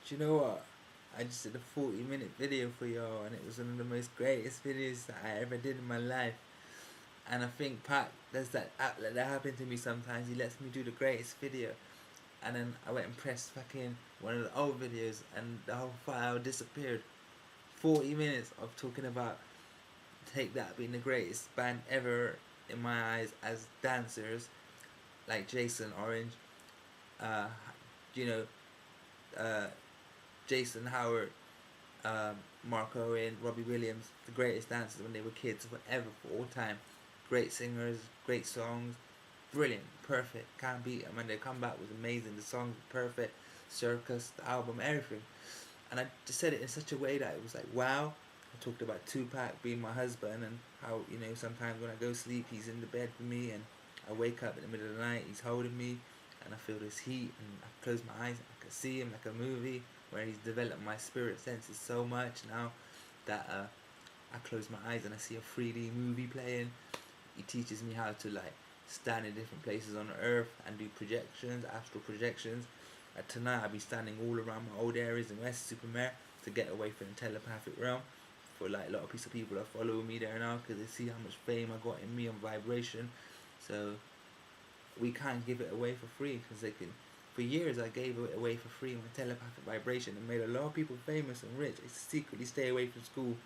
Do you know what? I just did a 40-minute video for y'all, and it was one of the most greatest videos that I ever did in my life. And I think Pat, there's that outlet that happened to me sometimes. He lets me do the greatest video, and then I went and pressed fucking one of the old videos, and the whole file disappeared. 40 minutes of talking about Take That being the greatest band ever in my eyes as dancers, like Jason Orange, uh, you know, uh, Jason Howard, Mark Owen, Robbie Williams, the greatest dancers when they were kids, forever, for all time. Great singers, great songs, brilliant, perfect, can't beat them. And their comeback was amazing. The songs were perfect, Circus, the album, everything. And I just said it in such a way that it was like, wow. I talked about Tupac being my husband and how, sometimes when I go sleep, he's in the bed with me, and I wake up in the middle of the night, he's holding me, and I feel this heat, and I close my eyes, and I can see him like a movie, where he's developed my spirit senses so much now that I close my eyes and I see a 3D movie playing. He teaches me how to like stand in different places on Earth and do projections, astral projections. Tonight I'll be standing all around my old areas in West Supermare to get away from the telepathic realm. For like a lot of people that follow me there now, because they see how much fame I got in me on vibration. So we can't give it away for free, because they can. For years I gave it away for free, my telepathic vibration, and made a lot of people famous and rich. I secretly stay away from school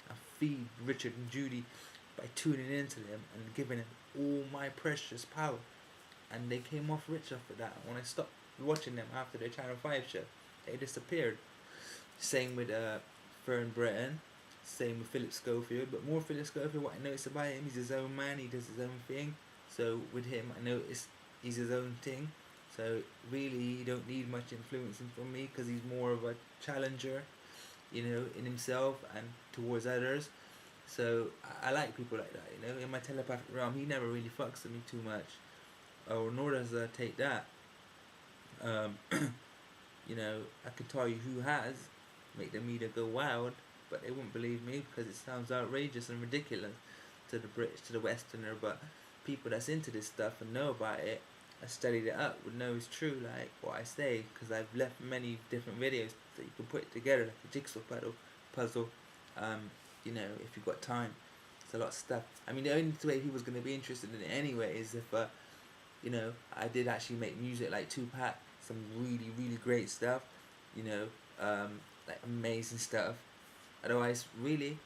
and feed Richard and Judy by tuning into them and giving them all my precious power. And they came off rich after that. When I stopped watching them after their Channel 5 show, they disappeared. Same with Fern Breton, same with Philip Schofield, but more Philip Schofield, what I noticed about him, he's his own man, he does his own thing. So with him, I noticed he's his own thing. So really, he don't need much influencing from me, because he's more of a challenger, in himself and towards others. So I like people like that, In my telepathic realm, he never really fucks with me too much, or nor does Take That. Um, I could tell you who has, make them either go wild, but they wouldn't believe me because it sounds outrageous and ridiculous to the British, to the Westerner. But people that's into this stuff and know about it, I studied it up, would know it's true, like what I say, because I've left many different videos that you can put it together like a jigsaw puzzle. If you've got time, it's a lot of stuff. I mean, the only way people's going to be interested in it anyway is if I did actually make music like Tupac, some really, really great stuff, like amazing stuff. Otherwise, really,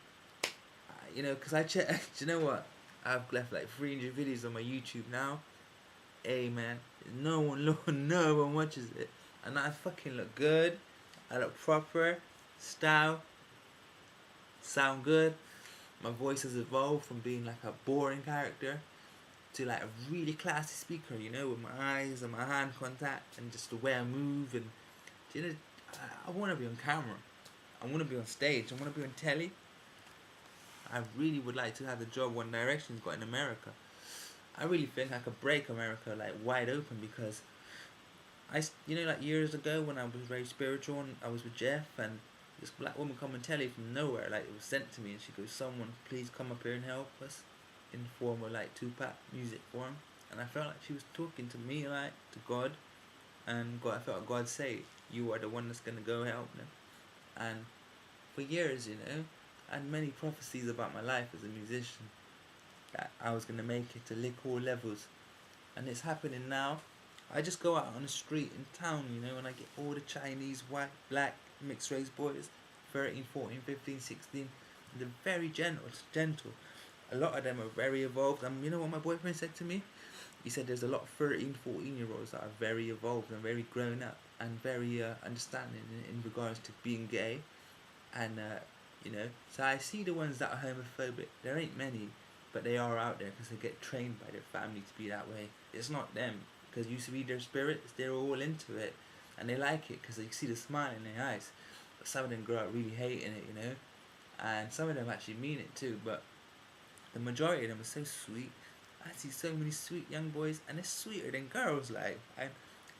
because I check, do you know what? I've left like 300 videos on my YouTube now. Hey man, no one watches it. And I fucking look good. I look proper, style, sound good. My voice has evolved from being like a boring character to like a really classy speaker, with my eyes and my hand contact and just the way I move. And I want to be on camera. I want to be on stage. I want to be on telly. I really would like to have the job One Direction's got in America. I really think I could break America like wide open, because like years ago when I was very spiritual and I was with Jeff, and this black woman come and telly from nowhere, like it was sent to me, and she goes, "Someone please come up here and help us," in the form of like Tupac music form. And I felt like she was talking to me, like to God, and God, I felt God say, "You are the one that's gonna go help them." And for years, I had many prophecies about my life as a musician, that I was gonna make it to lick all levels, and it's happening now. I just go out on the street in town, and I get all the Chinese, white, black, mixed race boys, 13, 14, 15, 16. They're very gentle. A lot of them are very evolved. And you know what my boyfriend said to me? He said there's a lot of 13, 14-year-olds that are very evolved and very grown up and very understanding in regards to being gay. And, so I see the ones that are homophobic. There ain't many, but they are out there because they get trained by their family to be that way. It's not them, because you read their spirits, they're all into it. And they like it because they see the smile in their eyes. But some of them grow up really hating it, And some of them actually mean it too, but the majority of them are so sweet. I see so many sweet young boys, and they're sweeter than girls, like.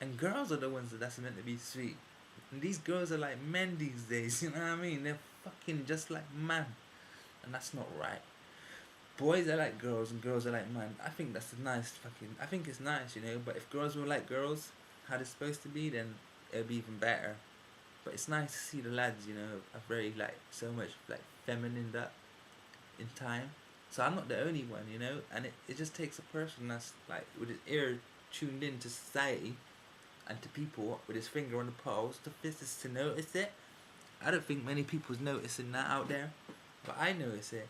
And girls are the ones that's meant to be sweet. And these girls are like men these days, you know what I mean? They're fucking just like man. And that's not right. Boys are like girls and girls are like man. I think that's a nice fucking... I think it's nice, but if girls were like girls, how they're supposed to be, then it'll be even better. But it's nice to see the lads, you know, are very like so much like feminine that in time. So I'm not the only one, you know, and it just takes a person that's like with his ear tuned in to society and to people with his finger on the pulse to notice it. I don't think many people's noticing that out there, but I notice it.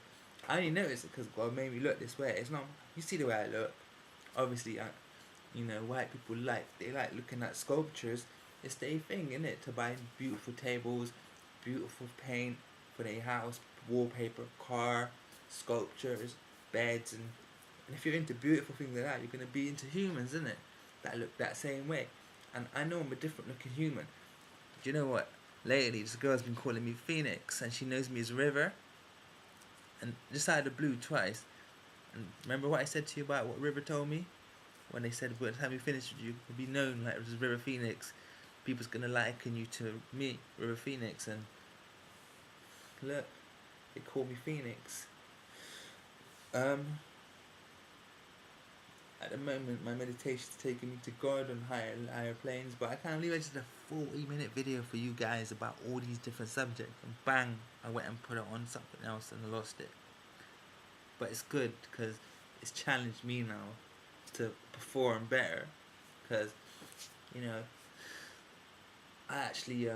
I only notice it because God made me look this way. It's not, you see the way I look. Obviously, you know, white people they like looking at sculptures. It's their thing, isn't it? To buy beautiful tables, beautiful paint for their house, wallpaper, car, sculptures, beds, and if you're into beautiful things like that, you're gonna be into humans, isn't it? That look that same way. And I know I'm a different looking human. Do you know what? Lately, this girl's been calling me Phoenix, and she knows me as River. And just out of the blue twice. And remember what I said to you about what River told me? When they said, by the time we finish with you, you'll be known like as River Phoenix. People's gonna liken you to me, River Phoenix. And look, they call me Phoenix. At the moment, my meditation's taking me to God on higher planes, but I can't believe I just did a 40-minute video for you guys about all these different subjects, and bang, I went and put it on something else and I lost it. But it's good because it's challenged me now to perform better, because, you know, I actually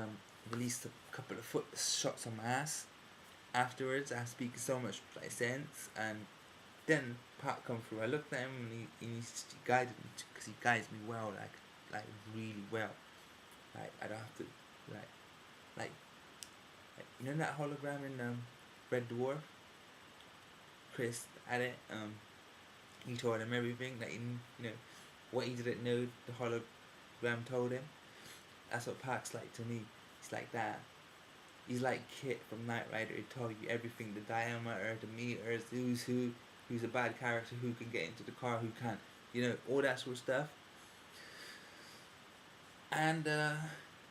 released a couple of foot shots on my ass afterwards. I was speaking so much like sense, and then Pat come through. I looked at him and he guided me, because he guides me well, like really well. Like I don't have to like you know that hologram in Red Dwarf. Chris had it. He told him everything that you know what he didn't know. The hologram told him. That's what Pat's like to me. He's like that. He's like Kit from Knight Rider. He told you everything: the diameter, the meters, who's a bad character, who can get into the car, who can't, you know, all that sort of stuff. And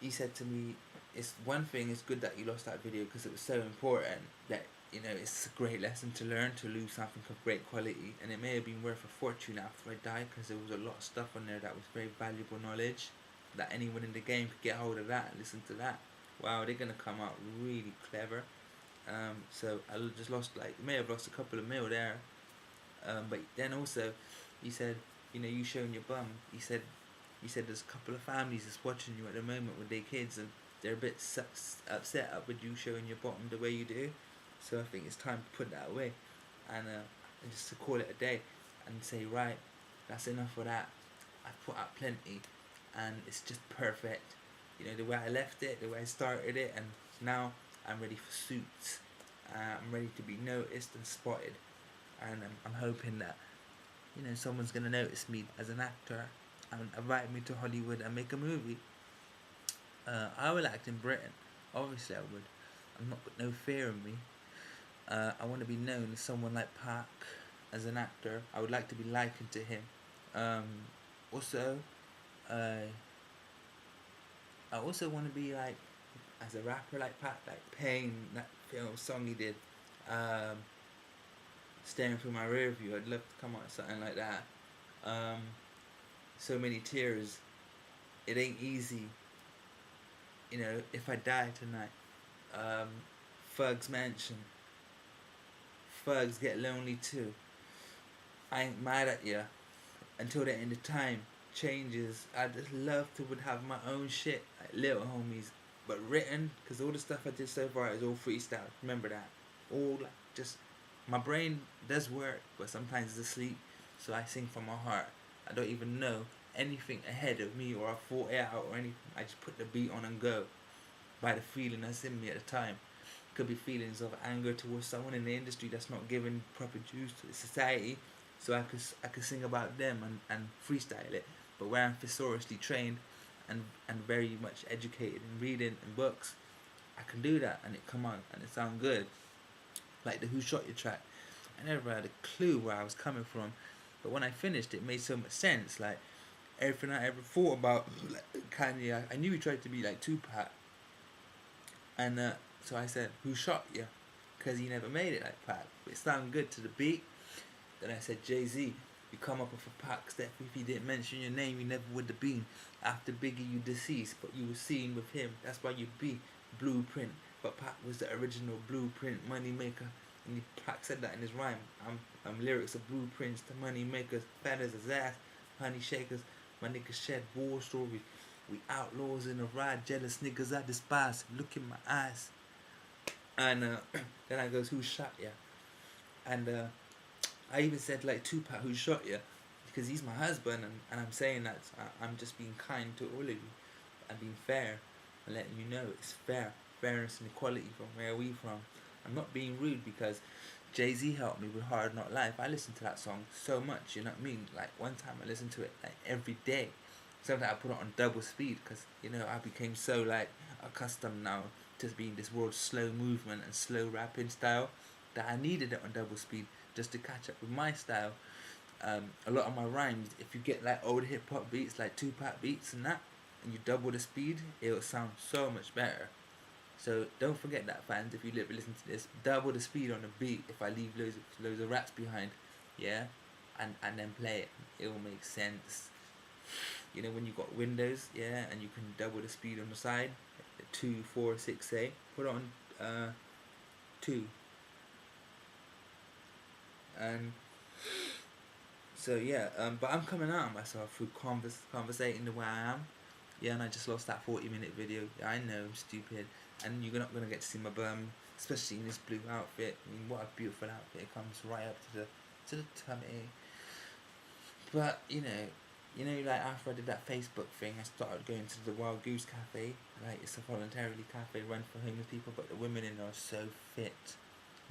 he said to me, it's one thing, it's good that you lost that video because it was so important that, you know, it's a great lesson to learn, to lose something of great quality, and it may have been worth a fortune after I died, because there was a lot of stuff on there that was very valuable knowledge that anyone in the game could get hold of that and listen to that. Wow, they're gonna come out really clever. So I just lost, like, may have lost a couple of mil there. But then also, he said, you know, you showing your bum. He said there's a couple of families that's watching you at the moment with their kids, and they're a bit upset up with you showing your bottom the way you do. So I think it's time to put that away, and just to call it a day, and say, right, that's enough of that. I've put out plenty, and it's just perfect. You know, the way I left it, the way I started it, and now I'm ready for suits. I'm ready to be noticed and spotted. And I'm hoping that, you know, someone's gonna notice me as an actor and invite me to Hollywood and make a movie. I will act in Britain, obviously I would. I'm not got no fear in me. I want to be known as someone like Park as an actor. I would like to be likened to him. Also, I also want to be like as a rapper like Pac, like Pain, that film song he did. Staring through my rear view. I'd love to come out with something like that. So many tears. It ain't easy. You know, if I die tonight. Thugs Mansion. Thugs get lonely too. I ain't mad at ya. Until the end of time changes. I just love to would have my own shit, like Little Homies, but written, because all the stuff I did so far is all freestyle. Remember that. All like just. My brain does work, but sometimes it's asleep, so I sing from my heart. I don't even know anything ahead of me, or I thought it out or anything. I just put the beat on and go by the feeling that's in me at the time. Could be feelings of anger towards someone in the industry that's not giving proper dues to the society, so I could sing about them and freestyle it. But where I'm thesaurously trained and very much educated in reading and books, I can do that and it come on and it sound good. Like the Who Shot You track, I never had a clue where I was coming from, but when I finished it made so much sense. Like everything I ever thought about, like Kanye, I knew he tried to be like Tupac, and so I said, "Who shot you?" Because he never made it like Pac, but it sounded good to the beat. Then I said Jay-Z, You come up with a Pac step. If he didn't mention your name, you never would have been. After Biggie, you deceased, but you were seen with him. That's why you'd be Blueprint. But Pac was the original Blueprint money maker. And Pac said that in his rhyme. I'm lyrics of blueprints to money makers, feathers as ass, honey shakers. My niggas shed war stories. We outlaws in a ride, jealous niggas I despise. Look in my eyes. And then I goes, who shot ya? And I even said like Tupac, who shot ya? Because he's my husband, and I'm saying that I'm just being kind to all of you and being fair and letting you know it's fair, fairness and equality from where we from. I'm not being rude because Jay-Z helped me with Hard Knock Life. I listen to that song so much, you know what I mean? Like one time I listened to it like every day. Sometimes I put it on double speed because, you know, I became so like accustomed now to being this world's slow movement and slow rapping style that I needed it on double speed just to catch up with my style. A lot of my rhymes, if you get like old hip hop beats like Tupac beats and that, and you double the speed, it will sound so much better. So don't forget that, fans. If you listen to this, double the speed on the beat. If I leave loads of raps behind, yeah, and then play it, it will make sense. You know when you got Windows, yeah, and you can double the speed on the side, 2, 4, 6, say. Put it on 2, and so yeah. But I'm coming out of myself through conversating the way I am. Yeah, and I just lost that 40-minute video. Yeah, I know I'm stupid, and you're not gonna get to see my bum, especially in this blue outfit. I mean, what a beautiful outfit! It comes right up to the tummy. But like after I did that Facebook thing, I started going to the Wild Goose Cafe. Like it's a voluntarily cafe run for homeless people, but the women in there are so fit.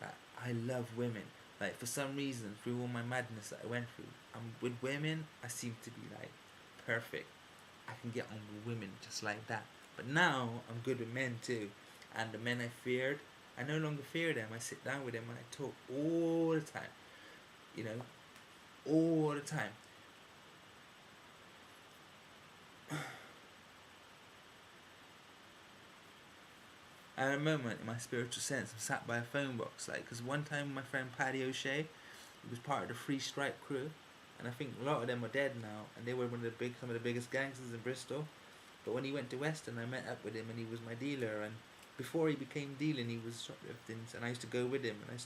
Like I love women. Like for some reason, through all my madness that I went through, with women, I seem to be like perfect. I can get on with women just like that. But now I'm good with men too, and the men I feared, I no longer fear them. I sit down with them and I talk all the time. You know, all the time. At a moment in my spiritual sense, I'm sat by a phone box, like, because one time my friend Paddy O'Shea, he was part of the Free Strike crew, and I think a lot of them are dead now, and they were some of the biggest gangsters in Bristol. But when he went to Weston, I met up with him, and he was my dealer. And before he became dealing, he was shoplifting, and I used to go with him. And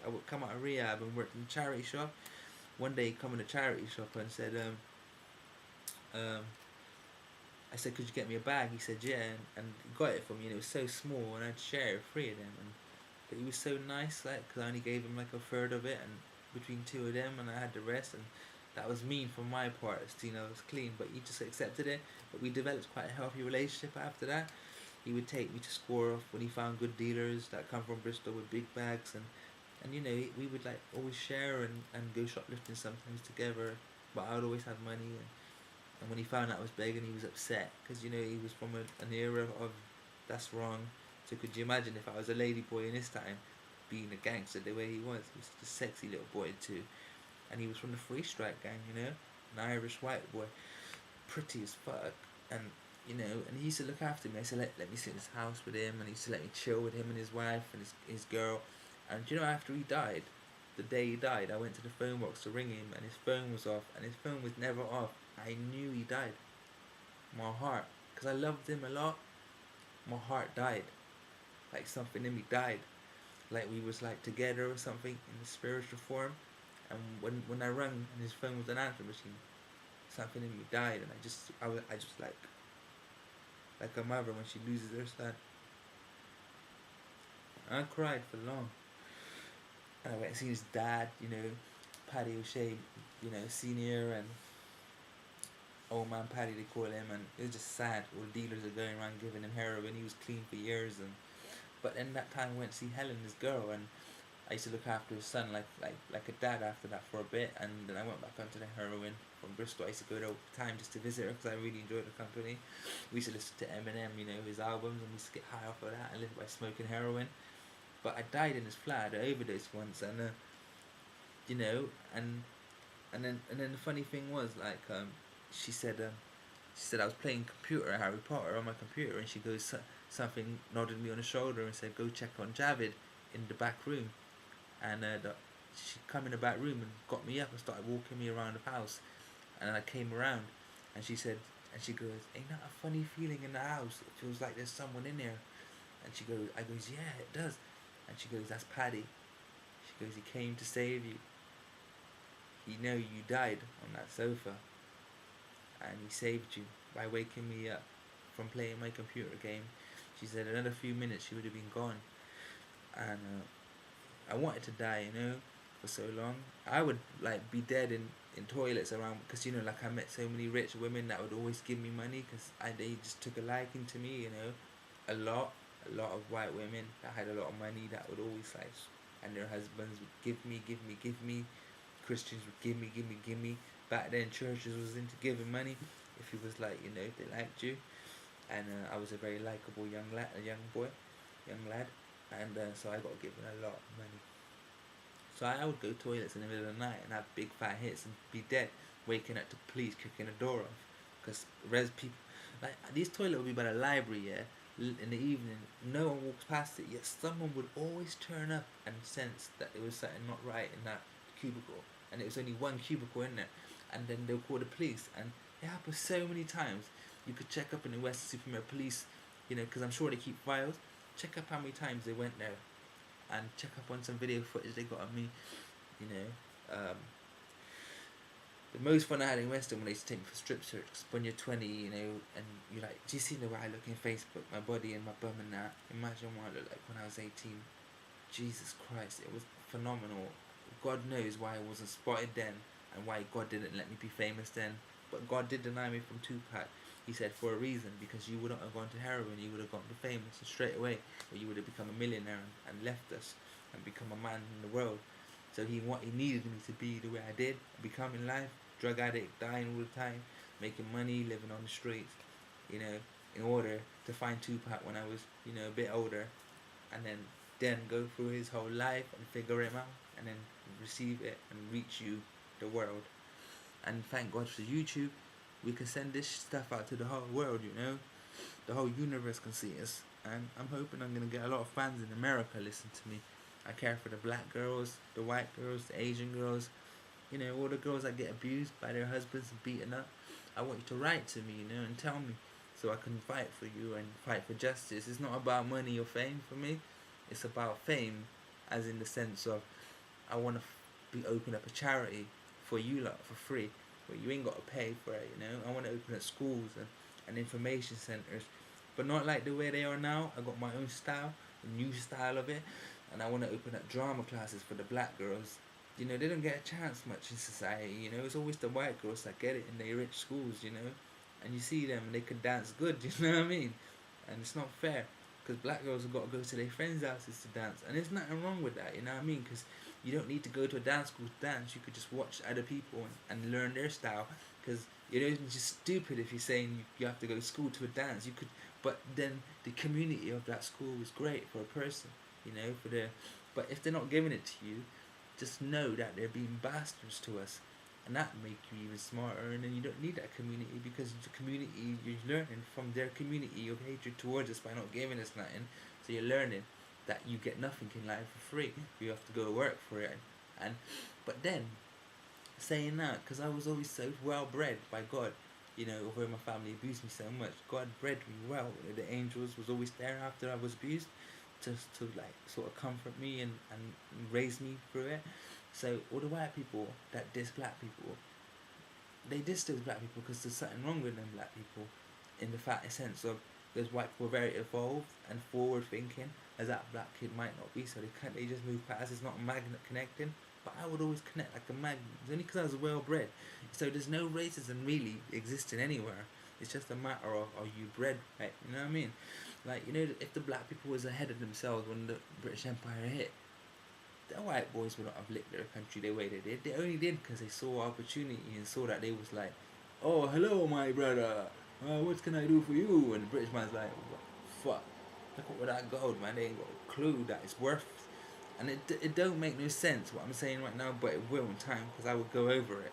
I would come out of rehab and worked in a charity shop. One day, he come in a charity shop and said, I said, could you get me a bag? He said, yeah, and he got it for me, and it was so small, and I'd share it with 3 of them. But he was so nice, like, because I only gave him like a third of it, and between 2 of them, and I had the rest, and that was mean from my part. You know, it was clean, but he just accepted it. But we developed quite a healthy relationship after that. He would take me to score off when he found good dealers that come from Bristol with big bags, and you know, we would like always share and go shoplifting sometimes together. But I would always have money, and when he found out I was begging, he was upset because you know he was from an era of that's wrong. So could you imagine if I was a lady boy in his time, being a gangster the way he was? He was just a sexy little boy too, and he was from the Free Strike gang, you know, an Irish white boy, pretty as fuck, and you know, and he used to look after me. I said let me sit in his house with him, and he used to let me chill with him and his wife and his girl, and you know after he died. The day he died, I went to the phone box to ring him, and his phone was off, and his phone was never off. I knew he died. My heart, because I loved him a lot, my heart died. Like something in me died. Like we was like together or something in the spiritual form. And when I rang and his phone was an answer machine, something in me died, and I just like a mother when she loses her son. I cried for long. And I went and seen his dad, you know, Paddy O'Shea, you know, senior, and old man Paddy they call him, and it was just sad. All the dealers are going around giving him heroin. He was clean for years, but then that time I went to see Helen, his girl, and I used to look after his son like a dad after that for a bit, and then I went back onto the heroin from Bristol. I used to go there all the time just to visit her because I really enjoyed the company. We used to listen to Eminem, you know, his albums, and we used to get high off of that and live by smoking heroin. But I died in his flat. I overdosed once, and you know, and then the funny thing was like she said I was playing computer Harry Potter on my computer, and she goes something nodded me on the shoulder and said go check on Javid in the back room, and she come in the back room and got me up and started walking me around the house. And I came around, and she said, and she goes, "Ain't that a funny feeling in the house? It feels like there's someone in here." And she goes, I goes, "Yeah, it does." And she goes, "That's Paddy." She goes, "He came to save you. He know you died on that sofa, and he saved you by waking me up from playing my computer game." She said another few minutes she would have been gone, and I wanted to die, for so long. I would like be dead in toilets around, because like I met so many rich women that would always give me money because they just took a liking to me, a lot of white women that had a lot of money that would always like, and their husbands would give me. Christians would give me. Back then, churches was into giving money if you was like, if they liked you, and I was a very likable young boy, young lad, and so I got given a lot of money. So I would go to toilets in the middle of the night and have big fat hits and be dead, waking up to police kicking the door off, because res people, like these toilets would be by the library, yeah. In the evening, no one walks past it, yet someone would always turn up and sense that there was something not right in that cubicle, and it was only one cubicle in there, and then they'll call the police, and it happens so many times. You could check up in the West-Supermare police, because I'm sure they keep files. Check up how many times they went there, and check up on some video footage they got of me, you know. The most fun I had in Western when they used to take me for strip search, because when you're 20, and you're like, do you see the way I look in Facebook, my body and my bum and that? Imagine what I looked like when I was 18. Jesus Christ, it was phenomenal. God knows why I wasn't spotted then, and why God didn't let me be famous then. But God did deny me from Tupac. He said for a reason, because you wouldn't have gone to heroin, you would have gotten famous straight away, or you would have become a millionaire and left us and become a man in the world. So he needed me to be the way I did, become in life, drug addict, dying all the time, making money, living on the streets, in order to find Tupac when I was, a bit older, and then go through his whole life and figure him out, and then receive it and reach you, the world. And thank God for YouTube. We can send this stuff out to the whole world, the whole universe can see us. And I'm hoping I'm going to get a lot of fans in America listen to me. I care for the black girls, the white girls, the Asian girls, all the girls that get abused by their husbands and beaten up. I want you to write to me, and tell me, so I can fight for you and fight for justice. It's not about money or fame for me. It's about fame, as in the sense of I want to open up a charity for you lot for free, where you ain't got to pay for it. I want to open up schools and information centers, but not like the way they are now. I got my own style, a new style of it, and I want to open up drama classes for the black girls. They don't get a chance much in society. It's always the white girls that get it in their rich schools. And you see them and they can dance good. You know what I mean? And it's not fair, because black girls have got to go to their friends' houses to dance, and there's nothing wrong with that. You know what I mean? Because you don't need to go to a dance school to dance. You could just watch other people and learn their style. Because it's just stupid if you're saying you have to go to school to a dance. You could, but then the community of that school is great for a person. But if they're not giving it to you, just know that they're being bastards to us, and that make you even smarter. And then you don't need that community, because the community, you're learning from their community of hatred towards us by not giving us nothing. So you're learning that you get nothing in life for free. You have to go work for it. But then, saying that, because I was always so well bred by God, although my family abused me so much, God bred me well. The angels was always there after I was abused, just to like sort of comfort me and raise me through it. So all the white people that diss black people, they diss those black people because there's something wrong with them black people, in the fact sense of those white people are very evolved and forward thinking, as that black kid might not be. So they just move past. It's not a magnet connecting. But I would always connect like a magnet. It's only because I was well bred. So there's no racism really existing anywhere. It's just a matter of, are you bred right? You know what I mean? Like, if the black people was ahead of themselves when the British Empire hit, the white boys would not have licked their country the way they did. They only did because they saw opportunity and saw that they was like, oh, hello, my brother. What can I do for you? And the British man's like, what the fuck? Look at where that gold, man. They ain't got a clue that it's worth. And it don't make no sense what I'm saying right now, but it will in time, because I will go over it.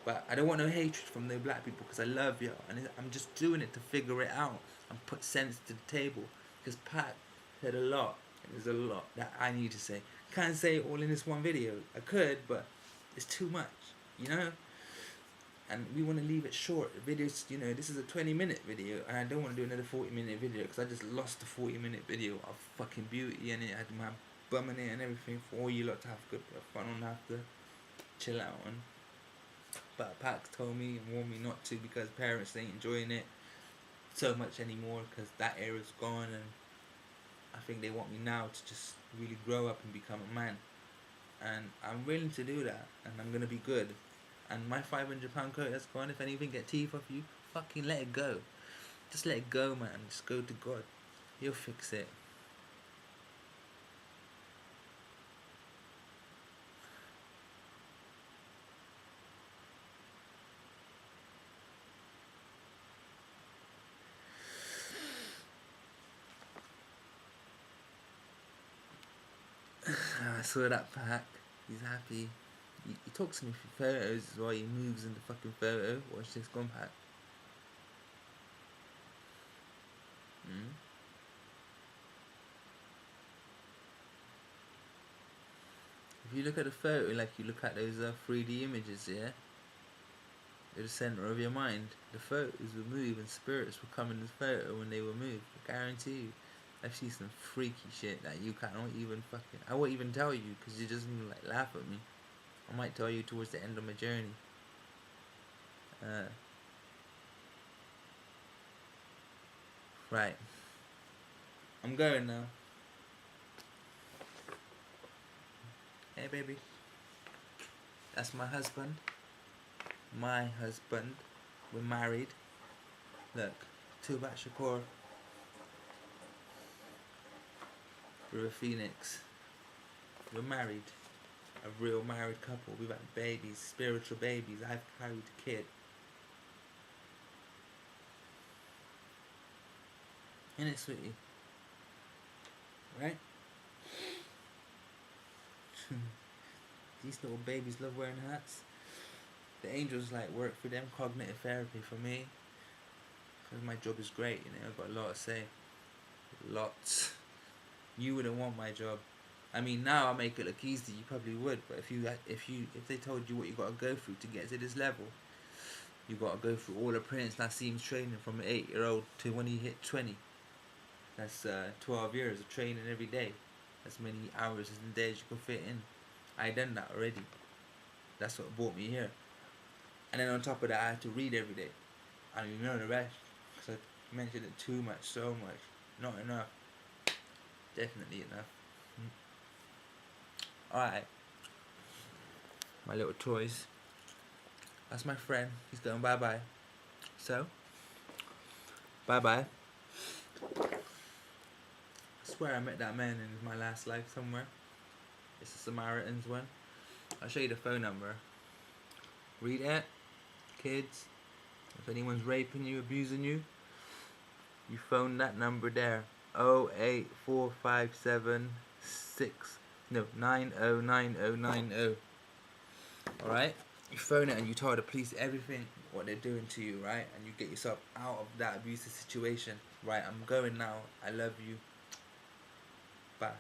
But I don't want no hatred from the black people, because I love you, and I'm just doing it to figure it out and put sense to the table. Because Pat said a lot, and there's a lot that I need to say. can't say it all in this one video. I could, but it's too much, you know. And we want to leave it short. Videos, you know, this is a 20-minute video, and I don't want to do another 40-minute video because I just lost the 40-minute video of fucking beauty, and it had my bum in it and everything for all you lot to have good fun on, have to chill out on. But Pax told me and warned me not to because parents ain't enjoying it so much anymore because that era's gone, and I think they want me now to just really grow up and become a man. And I'm willing to do that, and I'm gonna be good. And my £500 coat that's gone, if anything get teeth off you, fucking let it go. Just let it go, man. Just go to God. He'll fix it. I saw that Pack. He's happy. He talks to me for photos as well. He moves in the fucking photo. Watch this, go on, Pack. If you look at a photo like you look at those 3D images, yeah, in the center of your mind, the photos will move and spirits will come in the photo when they will move. I guarantee you. I've seen some freaky shit that you cannot even fucking... I won't even tell you because you just like laugh at me. I might tell you towards the end of my journey. Right. I'm going now. Hey baby. That's my husband. My husband. We're married. Look. Tupac Shakur. We're a phoenix. We're married. A real married couple. We've had babies. Spiritual babies. I've carried a kid. Isn't it, sweetie? Right? These little babies love wearing hats. The angels like work for them. Cognitive therapy for me. Because my job is great, you know. I've got a lot to say. Lots. You wouldn't want my job. I mean, now I make it look easy. You probably would, but if they told you what you got to go through to get to this level, you got to go through all the Prince Nassim's training from an 8-year-old to when he hit 20. That's 12 years of training every day. As many hours as in days you can fit in. I done that already. That's what brought me here. And then on top of that, I had to read every day. I don't even know the rest because I mentioned it too much, so much, not enough. Definitely enough. Alright. My little toys. That's my friend. He's going bye-bye. So, bye-bye. I swear I met that man in my last life somewhere. It's the Samaritans one. I'll show you the phone number. Read it. Kids. If anyone's raping you, abusing you, you phone that number there. 909090. Alright? You phone it and you tell the police everything what they're doing to you, right? And you get yourself out of that abusive situation. Right, I'm going now. I love you. Bye.